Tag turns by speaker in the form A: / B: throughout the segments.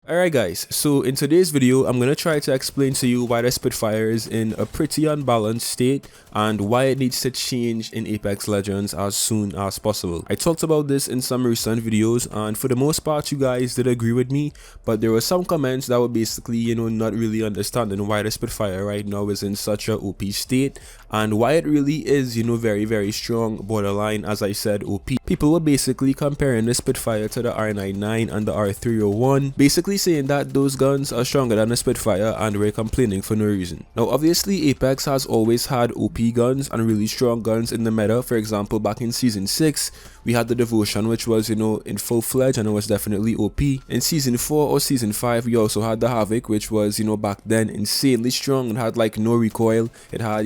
A: Alright guys, so in today's video, I'm going to try to explain to you why the Spitfire is in a pretty unbalanced state and why it needs to change in Apex Legends as soon as possible. I talked about this in some recent videos and for the most part you guys did agree with me, but there were some comments that were basically, not really understanding why the Spitfire right now is in such a OP state and why it really is, very strong, borderline, as I said, OP. People were basically comparing the Spitfire to the R99 and the R301, basically saying that those guns are stronger than the Spitfire and we're complaining for no reason. Now obviously Apex has always had OP guns and really strong guns in the meta. For example, back in season 6 we had the Devotion, which was in full-fledged and it was definitely OP. In season 4 or season 5 we also had the Havoc, which was back then insanely strong and had like no recoil. It had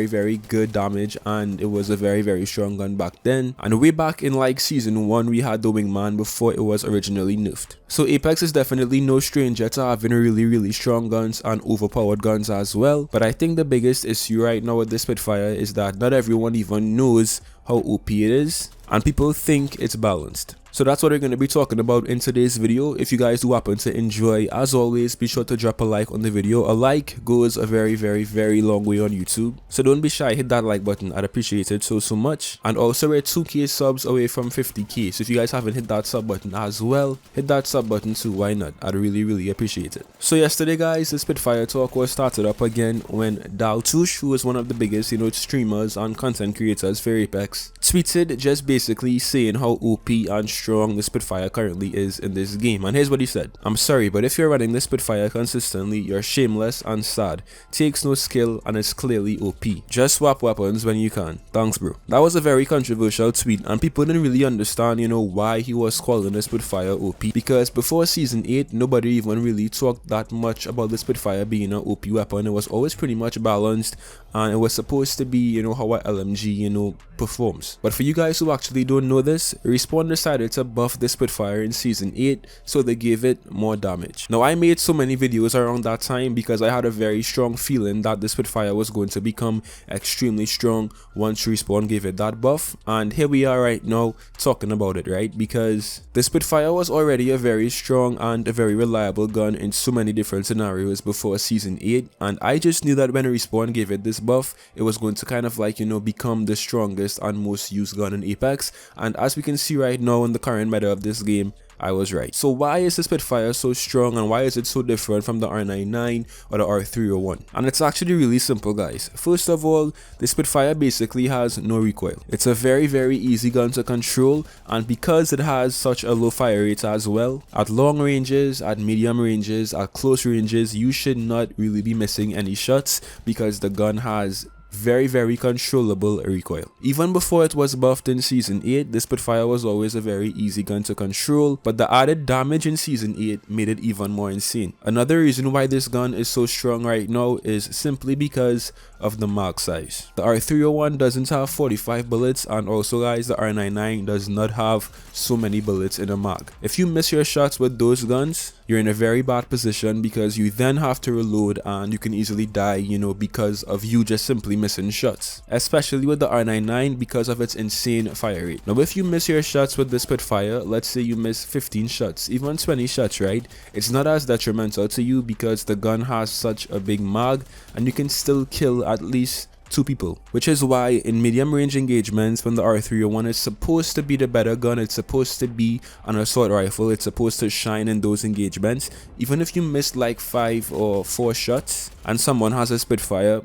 A: very good damage and it was a very strong gun back then. And way back in like season 1 we had the Wingman before it was originally nerfed. So Apex is definitely no stranger to having really strong guns and overpowered guns as well. But I think the biggest issue right now with the Spitfire is that not everyone even knows how OP it is and people think it's balanced. So that's what we're going to be talking about in today's video. If you guys do happen to enjoy, as always, be sure to drop a like on the video. A like goes a very long way on YouTube. So don't be shy, hit that like button. I'd appreciate it so much. And also we're 2k subs away from 50k. So if you guys haven't hit that sub button as well, hit that sub button too. Why not? I'd really appreciate it. So yesterday guys, the Spitfire talk was started up again when Daltush, who is one of the biggest streamers and content creators for Apex, tweeted just basically saying how OP and strong the Spitfire currently is in this game. And here's what he said: "I'm sorry, but if you're running the Spitfire consistently, you're shameless and sad. Takes no skill and it's clearly OP. Just swap weapons when you can. Thanks bro." That was a very controversial tweet and people didn't really understand why he was calling the Spitfire OP, because before season 8 nobody even really talked that much about the Spitfire being an OP weapon. It was always pretty much balanced and it was supposed to be how a LMG performs. But for you guys who actually don't know this, Respawn decided to buff the Spitfire in season 8, so they gave it more damage. Now I made so many videos around that time because I had a very strong feeling that the Spitfire was going to become extremely strong once Respawn gave it that buff, and here we are right now talking about it, right? Because the Spitfire was already a very strong and a very reliable gun in so many different scenarios before season 8, and I just knew that when Respawn gave it this buff, it was going to kind of like become the strongest and most used gun in Apex. And as we can see right now in the current meta of this game, I was right. So why is the Spitfire so strong and why is it so different from the R99 or the R301? And it's actually really simple guys. First of all, the Spitfire basically has no recoil. It's a very easy gun to control, and because it has such a low fire rate as well, at long ranges, at medium ranges, at close ranges, you should not really be missing any shots because the gun has very controllable recoil. Even before it was buffed in season 8, the Spitfire was always a very easy gun to control, but the added damage in season 8 made it even more insane. Another reason why this gun is so strong right now is simply because of the mag size. The R301 doesn't have 45 bullets, and also guys, the R99 does not have so many bullets in a mag. If you miss your shots with those guns, you're in a very bad position because you then have to reload and you can easily die, because of you just simply missing shots. Especially with the R99 because of its insane fire rate. Now if you miss your shots with the Spitfire, let's say you miss 15 shots, even 20 shots, right? It's not as detrimental to you because the gun has such a big mag and you can still kill at least 2 people, which is why in medium range engagements when the R301 is supposed to be the better gun, it's supposed to be an assault rifle, it's supposed to shine in those engagements. Even if you miss like 5 or 4 shots and someone has a Spitfire,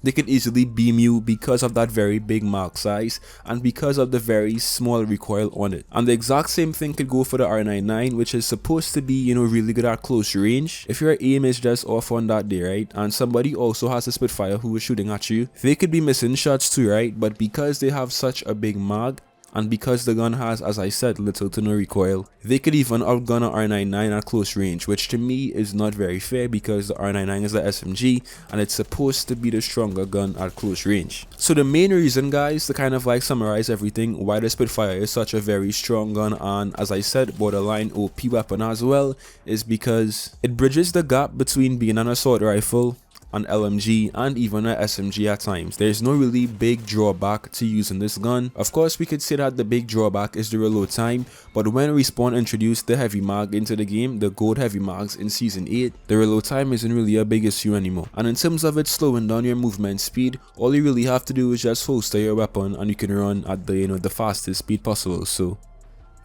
A: they could easily beam you because of that very big mark size and because of the very small recoil on it. And the exact same thing could go for the R99, which is supposed to be really good at close range. If your aim is just off on that day, right, and somebody also has a Spitfire who is shooting at you, they could be missing shots too, right? But because they have such a big mag, and because the gun has, as I said, little to no recoil, they could even outgun a R99 at close range, which to me is not very fair because the R99 is the SMG and it's supposed to be the stronger gun at close range. So the main reason guys, to kind of like summarize everything, why the Spitfire is such a very strong gun and, as I said, borderline OP weapon as well, is because it bridges the gap between being an assault rifle an LMG, and even a SMG at times. There's no really big drawback to using this gun. Of course, we could say that the big drawback is the reload time, but when Respawn introduced the heavy mag into the game, the gold heavy mags in Season 8, the reload time isn't really a big issue anymore. And in terms of it slowing down your movement speed, all you really have to do is just holster your weapon and you can run at the the fastest speed possible. So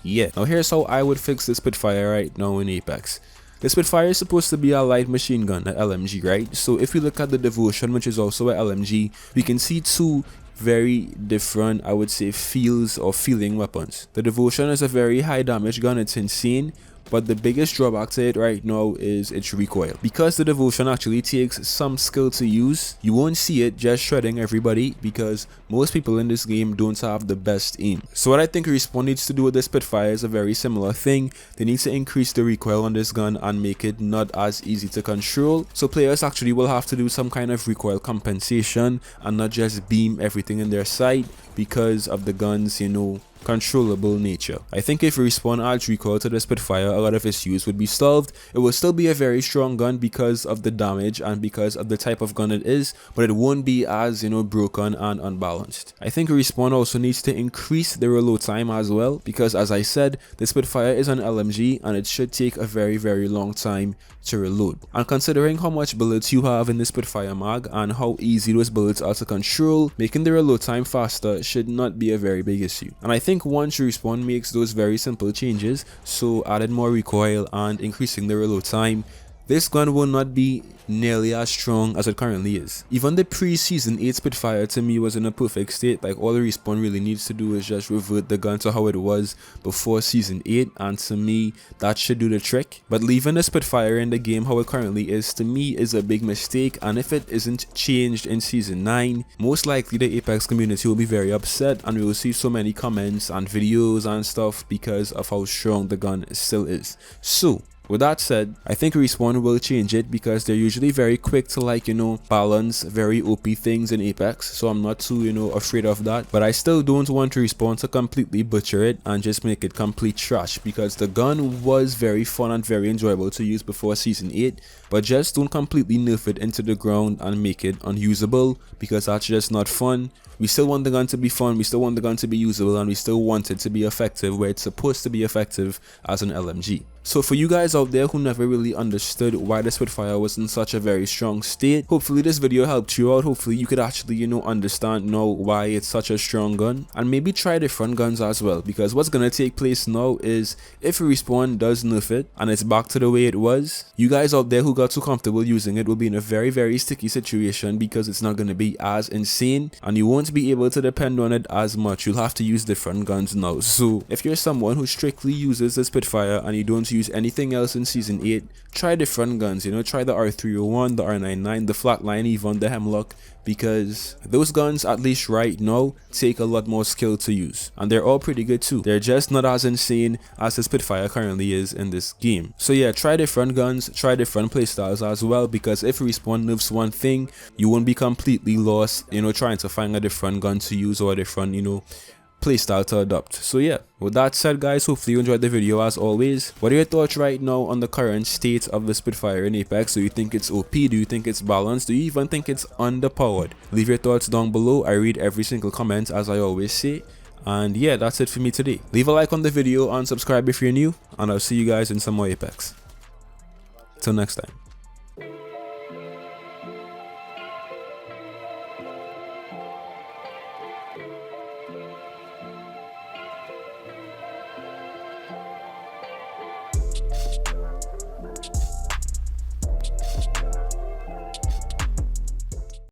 A: yeah, now here's how I would fix the Spitfire right now in Apex. The Spitfire is supposed to be a light machine gun, an LMG, right? So if we look at the Devotion, which is also a LMG, we can see two very different, I would say, feels or feeling weapons. The Devotion is a very high damage gun, it's insane. But the biggest drawback to it right now is its recoil. Because the Devotion actually takes some skill to use, you won't see it just shredding everybody because most people in this game don't have the best aim. So what I think Respawn needs to do with the Spitfire is a very similar thing. They need to increase the recoil on this gun and make it not as easy to control. So players actually will have to do some kind of recoil compensation and not just beam everything in their sight because of the gun's, controllable nature. I think if Respawn adds recoil to the Spitfire, a lot of its use would be solved. It will still be a very strong gun because of the damage and because of the type of gun it is, but it won't be as, broken and unbalanced. I think Respawn also needs to increase the reload time as well, because as I said, the Spitfire is an LMG and it should take a very, very long time to reload. And considering how much bullets you have in the Spitfire mag and how easy those bullets are to control, making the reload time faster should not be a very big issue. And I think once Respawn makes those very simple changes, so adding more recoil and increasing the reload time, this gun will not be nearly as strong as it currently is. Even the pre-Season 8 Spitfire to me was in a perfect state. Like, all the Respawn really needs to do is just revert the gun to how it was before Season 8, and to me that should do the trick. But leaving the Spitfire in the game how it currently is, to me, is a big mistake, and if it isn't changed in Season 9, most likely the Apex community will be very upset and we will see so many comments and videos and stuff because of how strong the gun still is. So with that said, I think Respawn will change it because they're usually very quick to balance very OP things in Apex, so I'm not too afraid of that. But I still don't want Respawn to completely butcher it and just make it complete trash, because the gun was very fun and very enjoyable to use before Season 8, but just don't completely nerf it into the ground and make it unusable, because that's just not fun. We still want the gun to be fun, we still want the gun to be usable, and we still want it to be effective where it's supposed to be effective as an LMG. So for you guys out there who never really understood why the Spitfire was in such a very strong state, hopefully this video helped you out. Hopefully you could actually understand now why it's such a strong gun, and maybe try different guns as well, because what's gonna take place now is if Respawn does nerf it and it's back to the way it was, you guys out there who got too comfortable using it will be in a very, very sticky situation, because it's not gonna be as insane and you won't be able to depend on it as much. You'll have to use different guns now. So if you're someone who strictly uses the Spitfire and you don't use anything else in Season 8, try different guns, try the R301, the R99, the Flatline, even the Hemlock, because those guns, at least right now, take a lot more skill to use, and they're all pretty good too. They're just not as insane as the Spitfire currently is in this game. So yeah, try different guns, try different playstyles as well, because if Respawn nerfs one thing, you won't be completely lost, trying to find a different gun to use or a different, playstyle to adopt. So yeah, with that said guys, hopefully you enjoyed the video as always. What are your thoughts right now on the current state of the Spitfire in Apex? Do you think it's OP? Do you think it's balanced? Do you even think it's underpowered? Leave your thoughts down below. I read every single comment, as I always say. And yeah, that's it for me today. Leave a like on the video and subscribe if you're new, and I'll see you guys in some more Apex. Till next time.